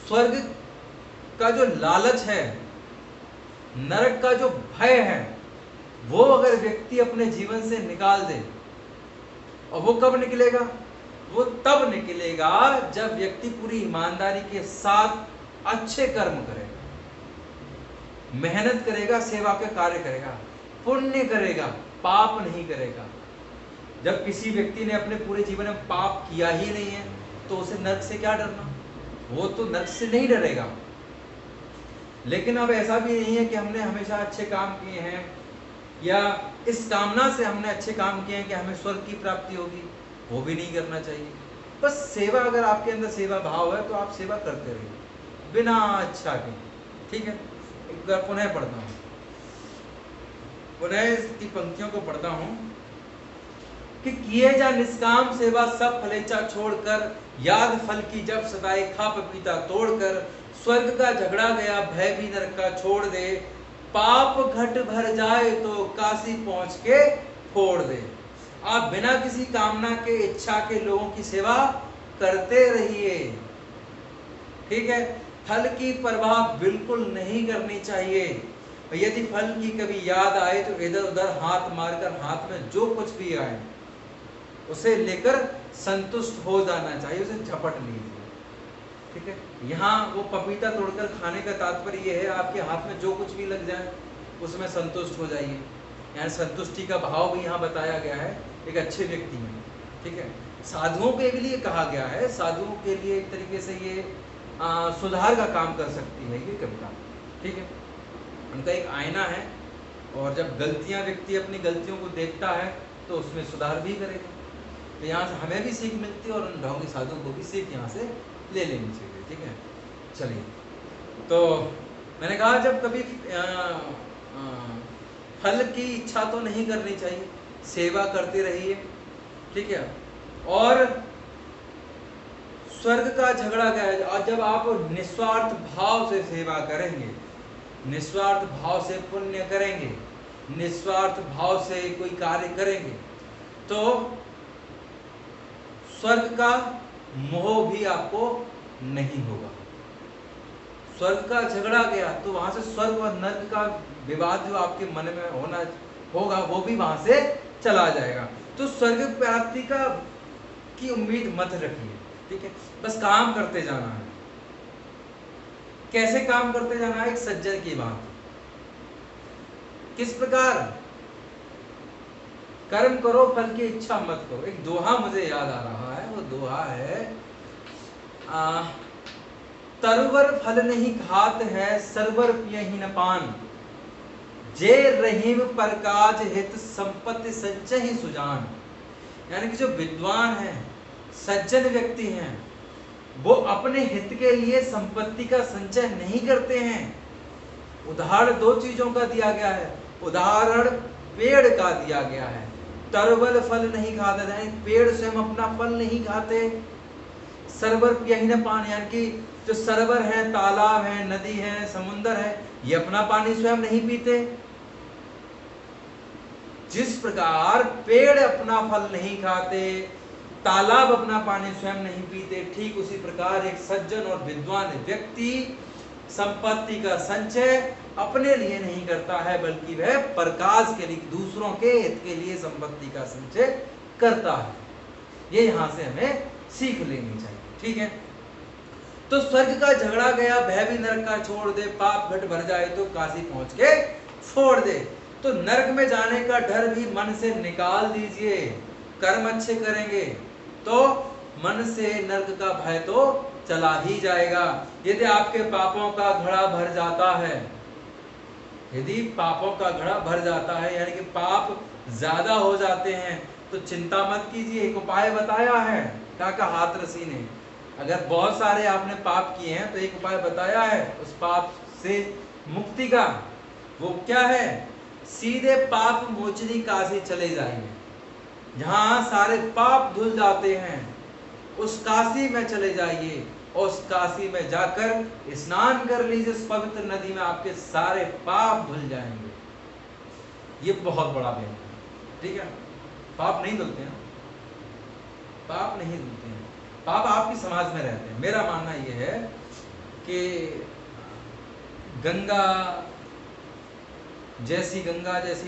स्वर्ग का जो लालच है, नरक का जो भय है, वो अगर व्यक्ति अपने जीवन से निकाल दे, और वो कब निकलेगा? वो तब निकलेगा जब व्यक्ति पूरी ईमानदारी के साथ अच्छे कर्म करेगा, मेहनत करेगा, सेवा के कार्य करेगा, पुण्य करेगा, पाप नहीं करेगा। जब किसी व्यक्ति ने अपने पूरे जीवन में पाप किया ही नहीं है, तो उसे नरक से क्या डरना? वो तो नरक से नहीं डरेगा। लेकिन अब ऐसा भी नहीं है कि हमने हमेशा अच्छे काम किए हैं, या इस कामना से हमने अच्छे काम किए हैं कि हमें स्वर्ग की प्राप्ति होगी, वो भी नहीं करना चाहिए। बस सेवा, अगर आपके अंदर सेवा भाव है तो आप सेवा करते रहिए बिना अच्छा के, ठीक है। एक बार पुनः पढ़ता हूँ, पुनः इसकी पंक्तियों को पढ़ता हूँ कि किए जा निष्काम सेवा सब फलेच्छा छोड़कर, याद फल की जब सताए खा पपीता तोड़कर, स्वर्ग का झगड़ा गया भय भी नरक का छोड़ दे, पाप घट भर जाए तो काशी पहुंच के फोड़ दे। आप बिना किसी कामना के, इच्छा के लोगों की सेवा करते रहिए, ठीक है। फल की परवाह बिल्कुल नहीं करनी चाहिए। यदि फल की कभी याद आए तो इधर उधर हाथ मारकर, हाथ में जो कुछ भी आए उसे लेकर संतुष्ट हो जाना चाहिए, उसे झपट लीजिए, ठीक है। यहाँ वो पपीता तोड़कर खाने का तात्पर्य ये है, आपके हाथ में जो कुछ भी लग जाए उसमें संतुष्ट हो जाइए। यानी संतुष्टि का भाव भी यहाँ बताया गया है एक अच्छे व्यक्ति में, ठीक है। साधुओं के लिए कहा गया है, साधुओं के लिए एक तरीके से ये सुधार का काम कर सकती है ये कविता, ठीक है। उनका एक आईना है, और जब गलतियां, व्यक्ति अपनी गलतियों को देखता है तो उसमें सुधार भी करेगा। तो यहाँ से हमें भी सीख मिलती है, और उन ढोंगी साधुओं को भी सीख यहाँ से ले लेनी चाहिए, ठीक है। चलिए, तो मैंने कहा जब कभी फल की इच्छा तो नहीं करनी चाहिए, सेवा करते रहिए, ठीक है। और स्वर्ग का झगड़ा गया, और जब आप निस्वार्थ भाव से सेवा करेंगे, निस्वार्थ भाव से पुण्य करेंगे, निस्वार्थ भाव से कोई कार्य करेंगे, तो स्वर्ग का मोह भी आपको नहीं होगा। स्वर्ग का झगड़ा गया तो वहां से स्वर्ग और नरक का विवाद जो आपके मन में होना होगा वो भी वहां से चला जाएगा। तो स्वर्ग प्राप्ति की उम्मीद मत रखिए, ठीक है। बस काम करते जाना है। कैसे काम करते जाना है? एक सज्जन की बात। किस प्रकार? कर्म करो, फल की इच्छा मत करो। एक दोहा मुझे याद आ रहा है, वो दोहा है तरवर फल नहीं खात है, सरवर पियहि न पान, जे रहीम परकाज हित संपत्ति संचय ही सुजान। यानी कि जो विद्वान हैं, सज्जन व्यक्ति हैं, वो अपने हित के लिए संपत्ति का संचय नहीं करते हैं। उदाहरण दो चीजों का दिया गया है। उदाहरण पेड़ का दिया गया है। तरवल फल नहीं खाते, यानी पेड़ स्वयं अपना फल नहीं खाते। सरवर पियहि न पान, यानी कि जो सरवर है, तालाब है, नदी है, समुंदर है, ये अपना पानी स्वयं नहीं पीते। जिस प्रकार पेड़ अपना फल नहीं खाते, तालाब अपना पानी स्वयं नहीं पीते, ठीक उसी प्रकार एक सज्जन और विद्वान व्यक्ति संपत्ति का संचय अपने लिए नहीं करता है, बल्कि वह परकाज के लिए, दूसरों के हित के लिए संपत्ति का संचय करता है। ये यहां से हमें सीख लेनी चाहिए, ठीक है। तो स्वर्ग का झगड़ा गया, भय भी नरक का छोड़ दे, पाप घट भर जाए तो काशी पहुंच के फोड़ दे। तो नरक में जाने का डर भी मन से निकाल दीजिए। कर्म अच्छे करेंगे तो मन से नरक का भय तो चला ही जाएगा। यदि आपके पापों का घड़ा भर जाता है, यदि पापों का घड़ा भर जाता है, यानी कि पाप ज्यादा हो जाते हैं, तो चिंता मत कीजिए। एक उपाय बताया है काका हाथरसी ने। अगर बहुत सारे आपने पाप किए हैं तो एक उपाय बताया है उस पाप से मुक्ति का। वो क्या है? सीधे पाप मोचनी काशी चले जाइए, जहां सारे पाप धुल जाते हैं उस काशी में चले जाइए और उस काशी में जाकर स्नान कर लीजिए उस पवित्र नदी में, आपके सारे पाप धुल जाएंगे। ये बहुत बड़ा बयान है, ठीक है। पाप नहीं धुलते हैं, पाप नहीं धुलते हैं, पाप आपकी समाज में रहते हैं। मेरा मानना यह है कि गंगा जैसी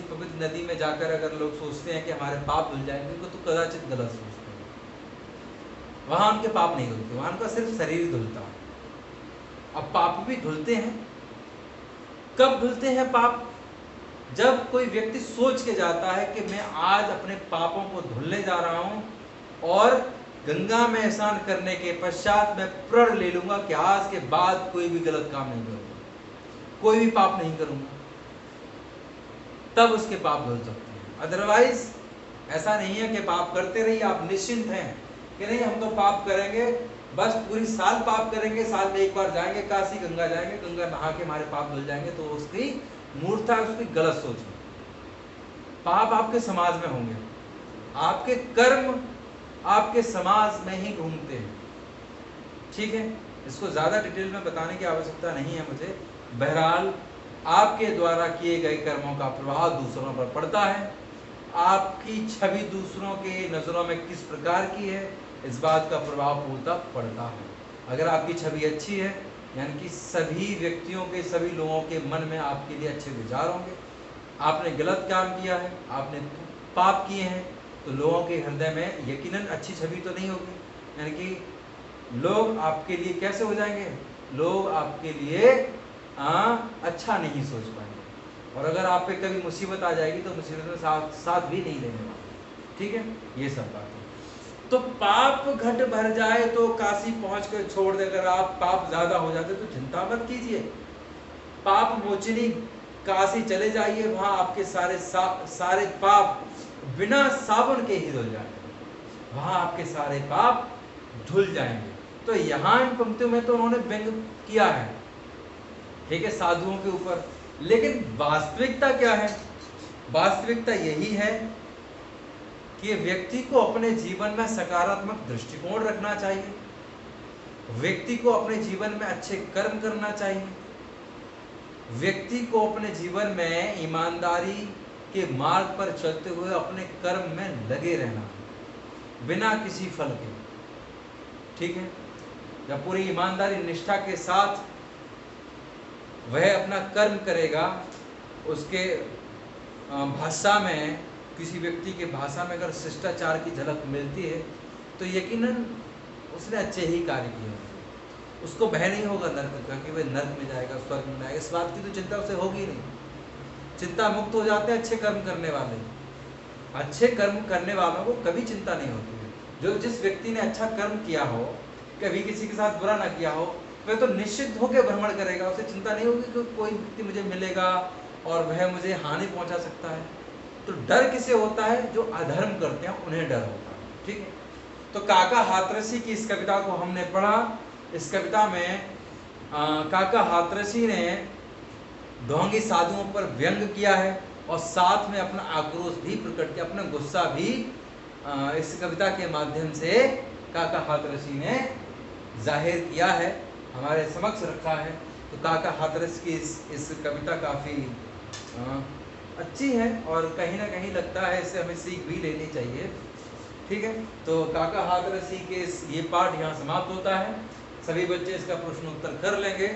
पवित्र नदी में जाकर अगर लोग सोचते हैं कि हमारे पाप धुल जाएंगे, तो कदाचित गलत सोचते हैं। वहां उनके पाप नहीं धुलते, वहां उनका सिर्फ शरीर धुलता है। अब पाप भी धुलते हैं, कब धुलते हैं पाप? जब कोई व्यक्ति सोच के जाता है कि मैं आज अपने पापों को धुलने जा रहा हूं और गंगा में स्नान करने के पश्चात मैं प्रण ले लूंगा कि आज के बाद कोई भी गलत काम नहीं करूंगा, कोई भी पाप नहीं करूंगा, तब उसके पाप धुल सकते हैं। अदरवाइज ऐसा नहीं है कि पाप करते रहिए, आप निश्चिंत हैं कि नहीं हम तो पाप करेंगे, बस पूरी साल पाप करेंगे, साल में एक बार जाएंगे काशी, गंगा जाएंगे, गंगा नहा के हमारे पाप धुल जाएंगे, तो उसकी मूर्खता है, उसकी गलत सोच है। पाप आपके समाज में होंगे, आपके कर्म आपके समाज में ही घूमते हैं, ठीक है। इसको ज्यादा डिटेल में बताने की आवश्यकता नहीं है मुझे। बहरहाल आपके द्वारा किए गए कर्मों का प्रभाव दूसरों पर पड़ता है। आपकी छवि दूसरों के नजरों में किस प्रकार की है, इस बात का प्रभाव पूर्णतः पड़ता है। अगर आपकी छवि अच्छी है, यानी कि सभी व्यक्तियों के, सभी लोगों के मन में आपके लिए अच्छे विचार होंगे। आपने गलत काम किया है, आपने पाप किए हैं, तो लोगों के हृदय में यकीनन अच्छी छवि तो नहीं होगी। यानी कि लोग आपके लिए कैसे हो जाएंगे? लोग आपके लिए अच्छा नहीं सोच पाएंगे, और अगर आप पे कभी मुसीबत आ जाएगी तो मुसीबत में साथ भी नहीं देने वाले, ठीक है। ये सब बात है। तो पाप घट भर जाए तो काशी पहुंच कर छोड़ दे, अगर आप पाप ज्यादा हो जाते तो चिंता मत कीजिए, पाप मोचनी काशी चले जाइए, वहां आपके सारे पाप बिना साबुन के ही धुल जाएंगे, वहां आपके सारे पाप धुल जाएंगे। तो यहाँ इन पंक्तियों में तो उन्होंने व्यंग किया है, ठीक है, साधुओं के ऊपर, लेकिन वास्तविकता क्या है? वास्तविकता यही है कि व्यक्ति को अपने जीवन में सकारात्मक दृष्टिकोण रखना चाहिए, व्यक्ति को अपने जीवन में अच्छे कर्म करना चाहिए, व्यक्ति को अपने जीवन में ईमानदारी के मार्ग पर चलते हुए अपने कर्म में लगे रहना बिना किसी फल के, ठीक है। जब पूरी ईमानदारी निष्ठा के साथ वह अपना कर्म करेगा, उसके भाषा में, किसी व्यक्ति के भाषा में अगर शिष्टाचार की झलक मिलती है तो यकीनन उसने अच्छे ही कार्य किए, उसको भय नहीं होगा नर्क का कि वह नर्क में जाएगा, स्वर्ग में जाएगा, इस बात की तो चिंता उसे होगी नहीं। चिंता मुक्त हो जाते हैं अच्छे कर्म करने वाले। अच्छे कर्म करने वालों को कभी चिंता नहीं होती है। जो जिस व्यक्ति ने अच्छा कर्म किया हो, कभी किसी के साथ बुरा ना किया हो, वह तो निश्चित होकर भ्रमण करेगा, उसे चिंता नहीं होगी कि कोई व्यक्ति मुझे मिलेगा और वह मुझे हानि पहुंचा सकता है। तो डर किसे होता है? जो अधर्म करते हैं उन्हें डर होता है, ठीक है। तो काका हाथरसी की इस कविता को हमने पढ़ा। इस कविता में काका हाथरसी ने ढोंगी साधुओं पर व्यंग किया है और साथ में अपना आक्रोश भी प्रकट किया, अपना गुस्सा भी इस कविता के माध्यम से काका हाथरसी ने जाहिर किया है, हमारे समक्ष रखा है। तो काका हाथरस की इस कविता काफ़ी अच्छी है और कहीं ना कहीं लगता है इससे हमें सीख भी लेनी चाहिए, ठीक है। तो काका हाथरसी के ये पाठ यहाँ समाप्त होता है। सभी बच्चे इसका प्रश्न उत्तर कर लेंगे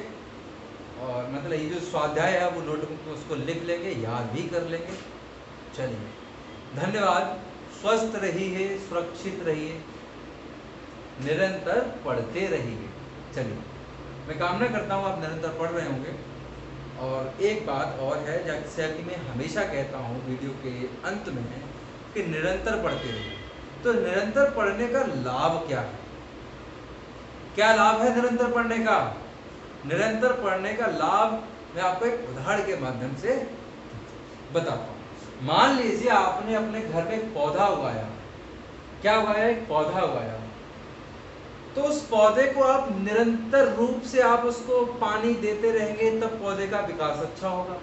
और मतलब ये जो स्वाध्याय है वो नोटबुक में उसको लिख लेंगे, याद भी कर लेंगे। चलिए, धन्यवाद। स्वस्थ रहिए, सुरक्षित रहिए, निरंतर पढ़ते रहिए। चलिए, मैं कामना करता हूँ आप निरंतर पढ़ रहे होंगे। और एक बात और है, जैसा कि मैं हमेशा कहता हूँ वीडियो के अंत में, कि निरंतर पढ़ते रहिए। तो निरंतर पढ़ने का लाभ क्या है? क्या लाभ है निरंतर पढ़ने का? निरंतर पढ़ने का लाभ मैं आपको एक उदाहरण के माध्यम से बताता हूँ। मान लीजिए आपने अपने घर में एक पौधा उगाया। क्या उगाया? एक पौधा उगाया। तो उस पौधे को आप निरंतर रूप से आप उसको पानी देते रहेंगे, तब पौधे का विकास अच्छा होगा।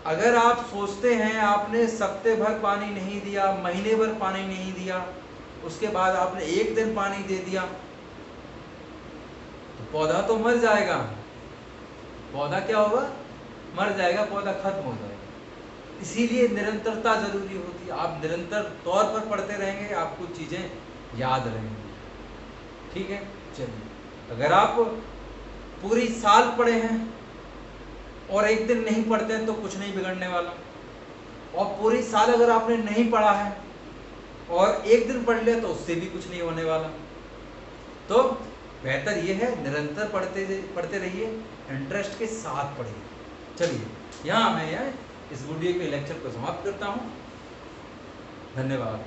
अगर आप सोचते हैं आपने सप्ताह भर पानी नहीं दिया, महीने भर पानी नहीं दिया, उसके बाद आपने एक दिन पानी दे दिया तो पौधा तो मर जाएगा। पौधा क्या होगा? मर जाएगा, पौधा खत्म हो जाएगा। इसीलिए निरंतरता जरूरी होती है। आप निरंतर तौर पर पढ़ते रहेंगे, आपको चीजें याद रहेंगी। ठीक है, चलिए। अगर आप पूरी साल पढ़े हैं और एक दिन नहीं पढ़ते हैं तो कुछ नहीं बिगड़ने वाला, और पूरी साल अगर आपने नहीं पढ़ा है और एक दिन पढ़ लिया तो उससे भी कुछ नहीं होने वाला। तो बेहतर ये है निरंतर पढ़ते रहिए, इंटरेस्ट के साथ पढ़िए। चलिए, यहाँ मैं इस वीडियो के लेक्चर को समाप्त करता हूँ। धन्यवाद।